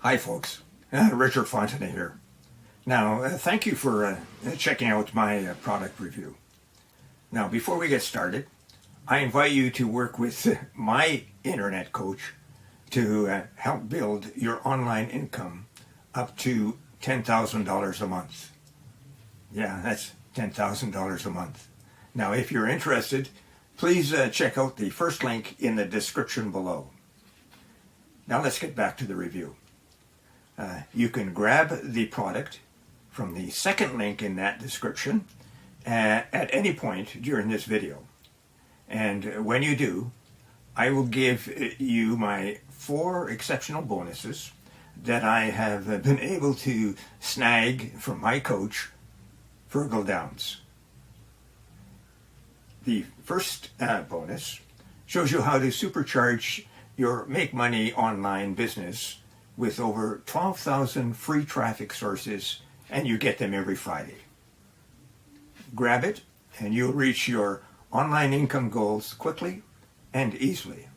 Hi folks, Richard Fontenay here. Now, thank you for checking out my product review. Now, before we get started, I invite you to work with my internet coach to help build your online income up to $10,000 a month. Yeah, that's $10,000 a month. Now, if you're interested, please check out the first link in the description below. Now let's get back to the review. You can grab the product from the second link in that description at any point during this video. And when you do, I will give you my 4 exceptional bonuses that I have been able to snag from my coach, Virgil Downs. The first bonus shows you how to supercharge your make money online business with over 12,000 free traffic sources, and you get them every Friday. Grab it and you'll reach your online income goals quickly and easily.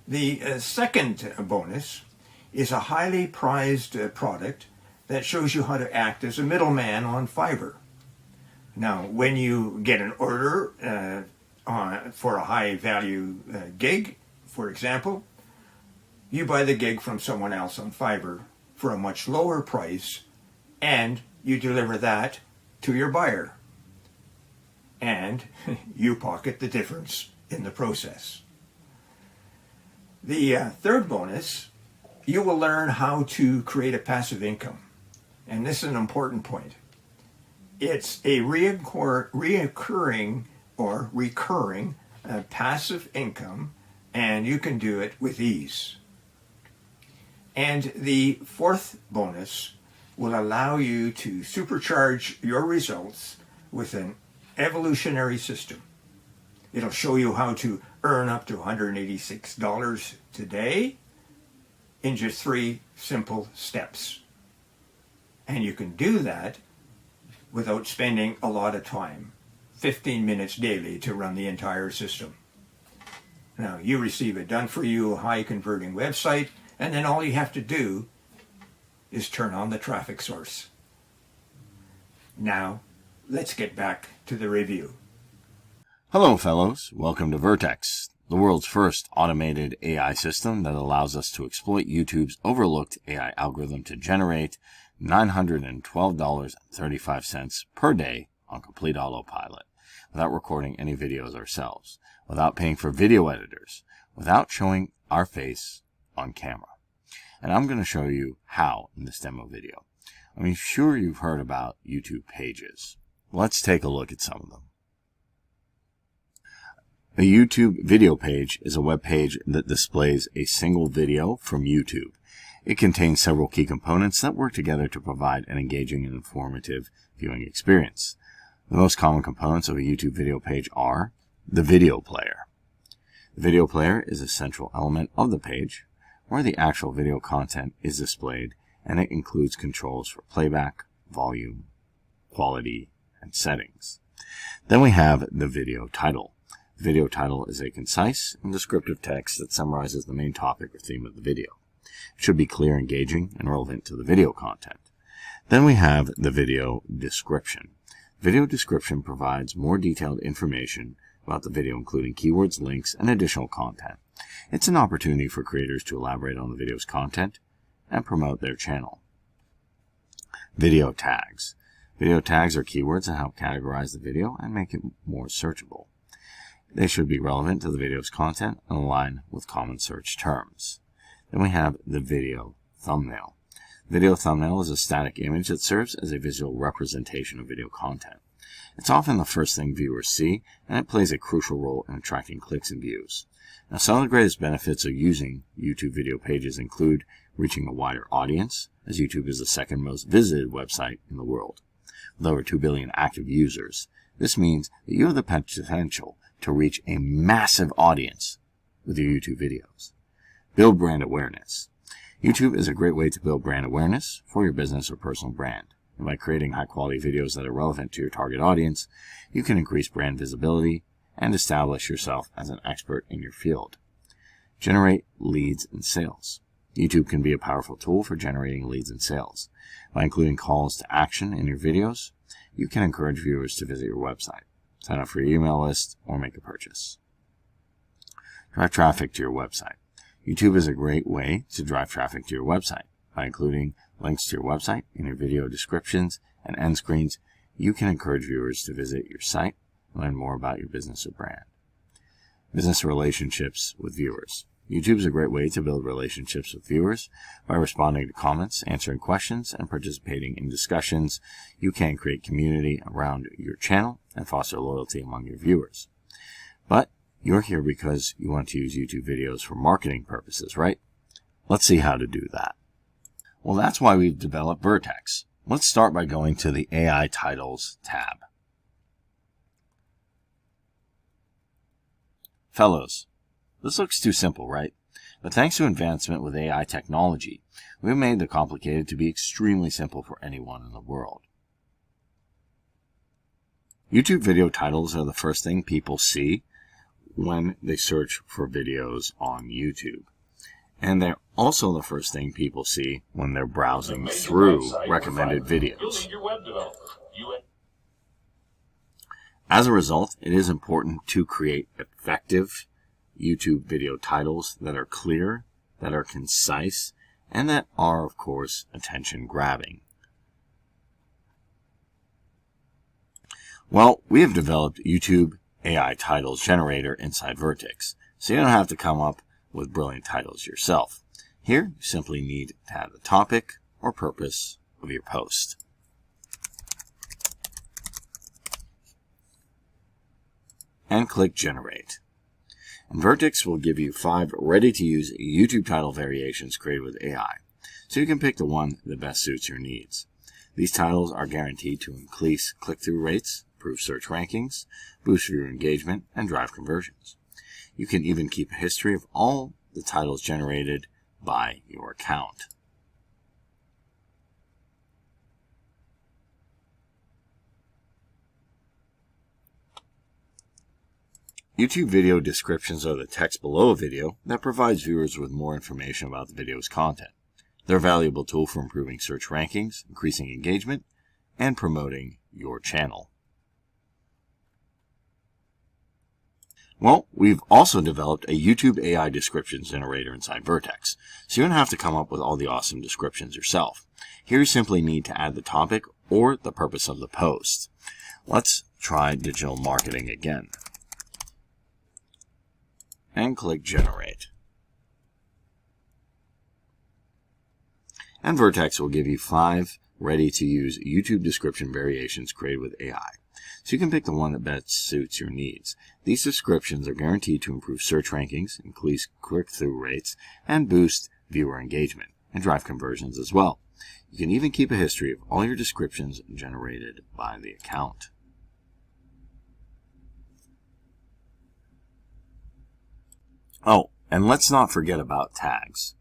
The second bonus is a highly prized product that shows you how to act as a middleman on Fiverr. Now, when you get an order for a high value gig, for example, you buy the gig from someone else on Fiverr for a much lower price, and you deliver that to your buyer. And you pocket the difference in the process. The third bonus, you will learn how to create a passive income. And this is an important point. It's a reoccurring or recurring passive income, and you can do it with ease. And the fourth bonus will allow you to supercharge your results with an evolutionary system. It'll show you how to earn up to $186 today in just 3 simple steps. And you can do that without spending a lot of time, 15 minutes daily to run the entire system. Now, you receive a done-for-you, high-converting website, and then all you have to do is turn on the traffic source. Now, let's get back to the review. Hello, fellows. Welcome to Vertex, the world's first automated AI system that allows us to exploit YouTube's overlooked AI algorithm to generate $912.35 per day on complete autopilot, without recording any videos ourselves, without paying for video editors, without showing our face on camera. And I'm going to show you how in this demo video. I'm sure you've heard about YouTube pages. Let's take a look at some of them. A YouTube video page is a web page that displays a single video from YouTube. It contains several key components that work together to provide an engaging and informative viewing experience. The most common components of a YouTube video page are the video player. The video player is a central element of the page where the actual video content is displayed, and it includes controls for playback, volume, quality, and settings. Then we have the video title. The video title is a concise and descriptive text that summarizes the main topic or theme of the video. It should be clear, engaging, and relevant to the video content. Then we have the video description. Video description provides more detailed information about the video, including keywords, links, and additional content. It's an opportunity for creators to elaborate on the video's content and promote their channel. Video tags. Video tags are keywords that help categorize the video and make it more searchable. They should be relevant to the video's content and align with common search terms. Then we have the video thumbnail. Video thumbnail is a static image that serves as a visual representation of video content. It's often the first thing viewers see, and it plays a crucial role in attracting clicks and views. Now, some of the greatest benefits of using YouTube video pages include reaching a wider audience, as YouTube is the second most visited website in the world. With over 2 billion active users, this means that you have the potential to reach a massive audience with your YouTube videos. Build brand awareness. YouTube is a great way to build brand awareness for your business or personal brand. And by creating high-quality videos that are relevant to your target audience, you can increase brand visibility and establish yourself as an expert in your field. Generate leads and sales. YouTube can be a powerful tool for generating leads and sales. By including calls to action in your videos, you can encourage viewers to visit your website, sign up for your email list, or make a purchase. Drive traffic to your website. YouTube is a great way to drive traffic to your website. By including links to your website in your video descriptions and end screens, you can encourage viewers to visit your site and learn more about your business or brand. Business relationships with viewers. YouTube is a great way to build relationships with viewers. By responding to comments, answering questions, and participating in discussions, you can create community around your channel and foster loyalty among your viewers. But you're here because you want to use YouTube videos for marketing purposes, right? Let's see how to do that. Well, that's why we've developed Vertex. Let's start by going to the AI Titles tab. Fellows, this looks too simple, right? But thanks to advancement with AI technology, we've made the complicated to be extremely simple for anyone in the world. YouTube video titles are the first thing people see when they search for videos on YouTube. And they're also the first thing people see when they're browsing through recommended videos. As a result, it is important to create effective YouTube video titles that are clear, that are concise, and that are, of course, attention-grabbing. Well, we have developed YouTube AI Titles Generator inside Vertex, so you don't have to come up with brilliant titles yourself. Here, you simply need to add the topic or purpose of your post. And click Generate. And Vertex will give you 5 ready-to-use YouTube title variations created with AI, so you can pick the one that best suits your needs. These titles are guaranteed to increase click-through rates, improve search rankings, boost viewer engagement, and drive conversions. You can even keep a history of all the titles generated by your account. YouTube video descriptions are the text below a video that provides viewers with more information about the video's content. They're a valuable tool for improving search rankings, increasing engagement, and promoting your channel. Well, we've also developed a YouTube AI descriptions generator inside Vertex, so you don't have to come up with all the awesome descriptions yourself. Here you simply need to add the topic or the purpose of the post. Let's try digital marketing again. And click Generate. And Vertex will give you 5 ready-to-use YouTube description variations created with AI. So you can pick the one that best suits your needs. These descriptions are guaranteed to improve search rankings, increase click-through rates, and boost viewer engagement, and drive conversions as well. You can even keep a history of all your descriptions generated by the account. Oh, and let's not forget about tags.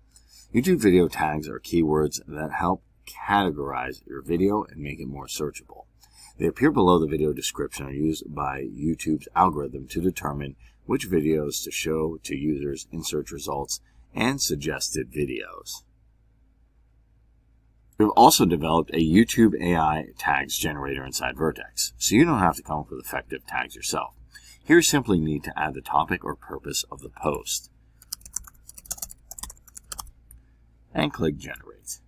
YouTube video tags are keywords that help categorize your video and make it more searchable. They appear below the video description and are used by YouTube's algorithm to determine which videos to show to users in search results and suggested videos. We've also developed a YouTube AI tags generator inside Vertex, so you don't have to come up with effective tags yourself. Here you simply need to add the topic or purpose of the post. And click Generate.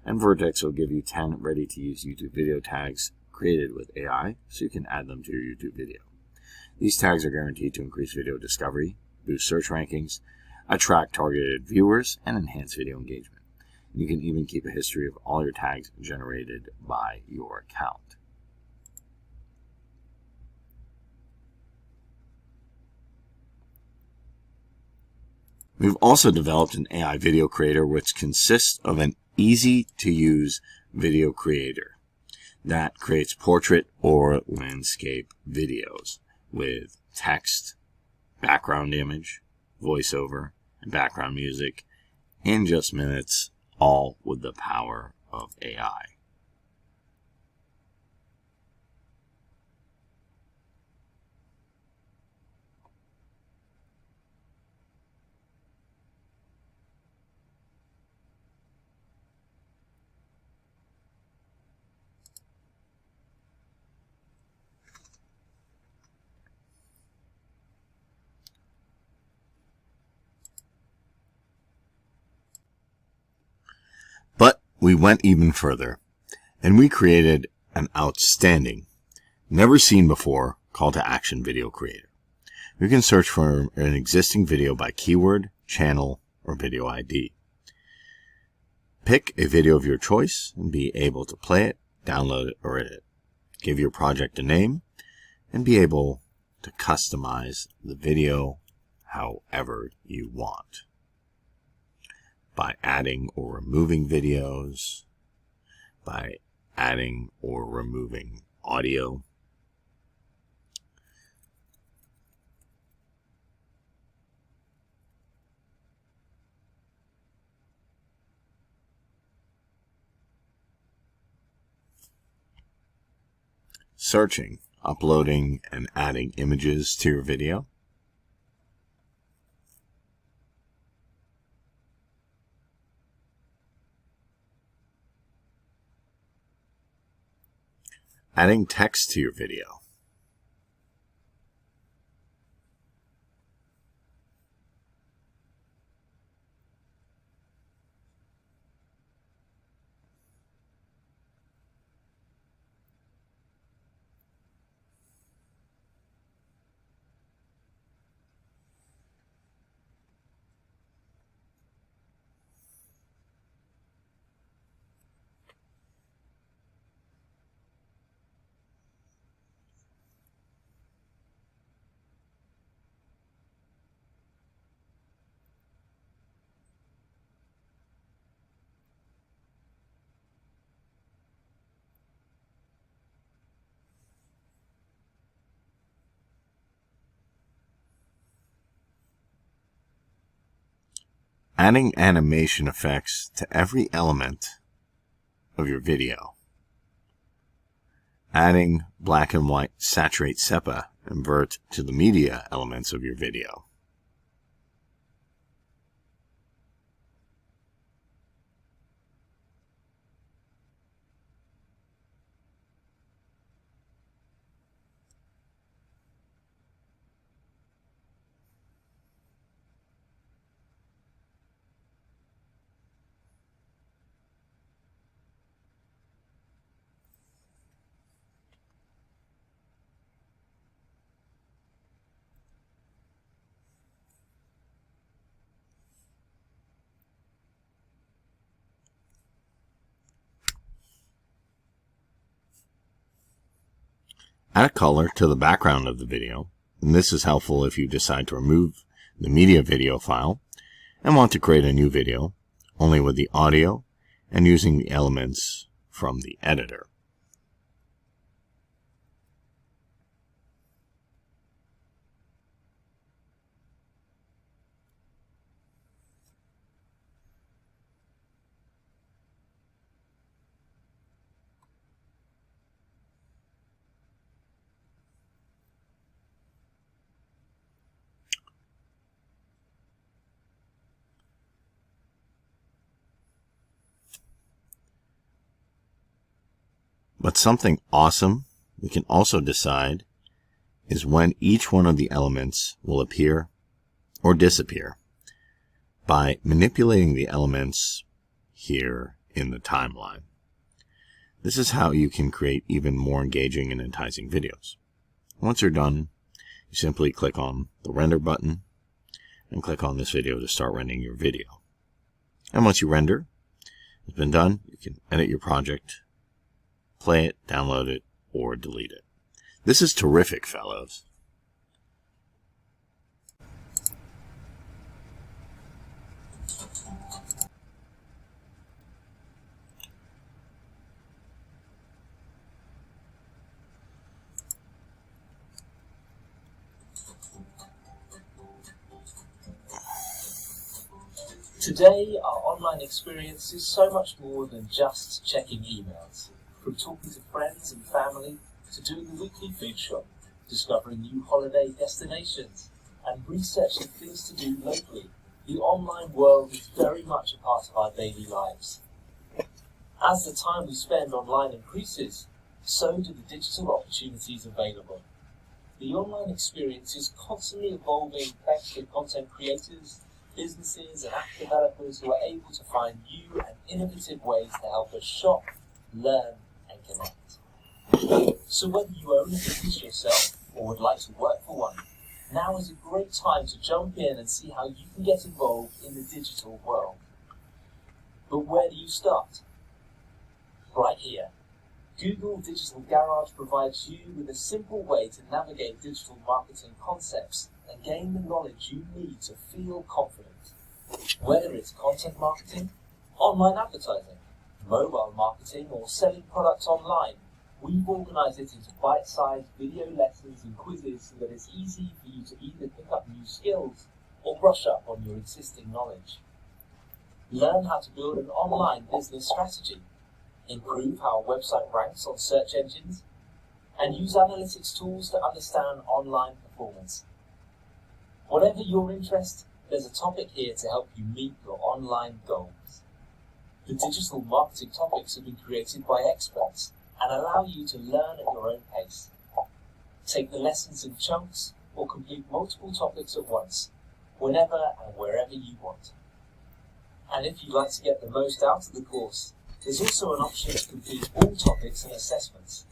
And Vertex will give you 10 ready-to-use YouTube video tags created with AI, so you can add them to your YouTube video. These tags are guaranteed to increase video discovery, boost search rankings, attract targeted viewers, and enhance video engagement. You can even keep a history of all your tags generated by your account. We've also developed an AI video creator which consists of an easy-to-use video creator that creates portrait or landscape videos with text, background image, voiceover, and background music in just minutes, all with the power of AI. we went even further, and we created an outstanding, never seen before call to action video creator. You can search for an existing video by keyword, channel, or video ID. Pick a video of your choice and be able to play it, download it, or edit it. Give your project a name and be able to customize the video however you want. By adding or removing videos, by adding or removing audio, searching, uploading, and adding images to your video, adding text to your video, adding animation effects to every element of your video, adding black and white saturate sepia invert to the media elements of your video, add a color to the background of the video, and this is helpful if you decide to remove the media video file and want to create a new video only with the audio and using the elements from the editor. But something awesome we can also decide is when each one of the elements will appear or disappear by manipulating the elements here in the timeline. This is how you can create even more engaging and enticing videos. Once you're done, you simply click on the render button and click on this video to start rendering your video. And once you render, it's been done, you can edit your project, play it, download it, or delete it. This is terrific, fellows. Today, our online experience is so much more than just checking emails. From talking to friends and family, to doing the weekly food shop, discovering new holiday destinations, and researching things to do locally, the online world is very much a part of our daily lives. As the time we spend online increases, so do the digital opportunities available. The online experience is constantly evolving thanks to content creators, businesses and app developers who are able to find new and innovative ways to help us shop, learn, and connect. So whether you own a business yourself or would like to work for one, now is a great time to jump in and see how you can get involved in the digital world. But where do you start? Right here. Google Digital Garage provides you with a simple way to navigate digital marketing concepts and gain the knowledge you need to feel confident. Whether it's content marketing, online advertising, mobile marketing, or selling products online, we've organized it into bite-sized video lessons and quizzes so that it's easy for you to either pick up new skills or brush up on your existing knowledge. Learn how to build an online business strategy, improve how a website ranks on search engines, and use analytics tools to understand online performance. Whatever your interest, there's a topic here to help you meet your online goals. The digital marketing topics have been created by experts and allow you to learn at your own pace. Take the lessons in chunks or complete multiple topics at once, whenever and wherever you want. And if you'd like to get the most out of the course, there's also an option to complete all topics and assessments.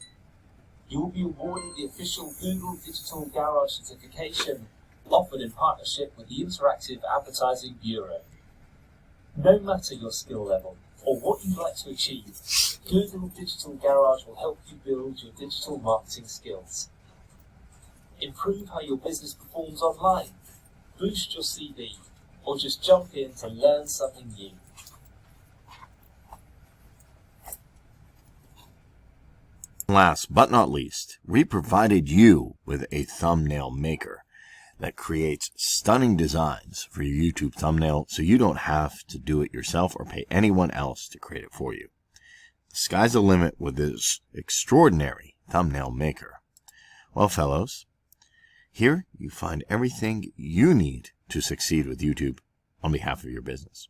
You will be awarded the official Google Digital Garage certification offered in partnership with the Interactive Advertising Bureau. No matter your skill level or what you'd like to achieve, Google Digital Garage will help you build your digital marketing skills. Improve how your business performs online, boost your CV, or just jump in to learn something new. Last but not least, we provided you with a thumbnail maker that creates stunning designs for your YouTube thumbnail so you don't have to do it yourself or pay anyone else to create it for you. The sky's the limit with this extraordinary thumbnail maker. Well, fellows, here you find everything you need to succeed with YouTube on behalf of your business.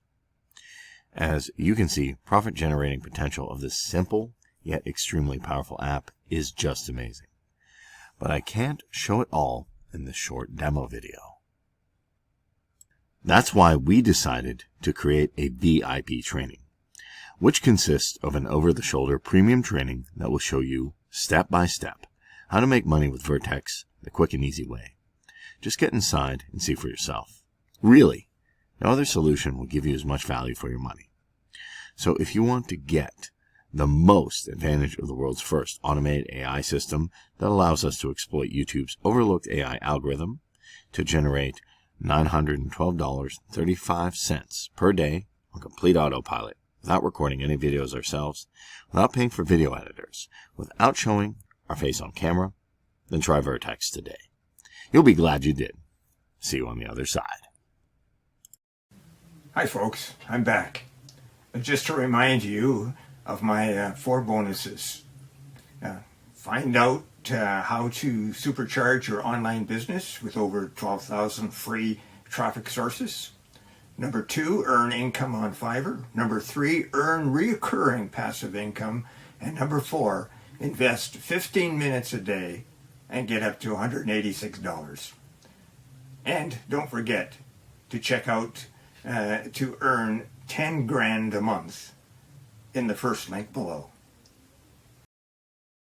As you can see, profit-generating potential of this simple yet extremely powerful app is just amazing. But I can't show it all in this short demo video. That's why we decided to create a VIP training, which consists of an over-the-shoulder premium training that will show you step by step how to make money with Vertex the quick and easy way. Just get inside and see for yourself. Really, no other solution will give you as much value for your money. So if you want to get the most advantage of the world's first automated AI system that allows us to exploit YouTube's overlooked AI algorithm to generate $912.35 per day on complete autopilot, without recording any videos ourselves, without paying for video editors, without showing our face on camera, then try Vertex today. You'll be glad you did. See you on the other side. Hi folks, I'm back. Just to remind you of my 4 bonuses. Find out how to supercharge your online business with over 12,000 free traffic sources. Number 2, earn income on Fiverr. Number 3, earn recurring passive income. And number 4, invest 15 minutes a day and get up to $186. And don't forget to check out to earn 10 grand a month in the first link below.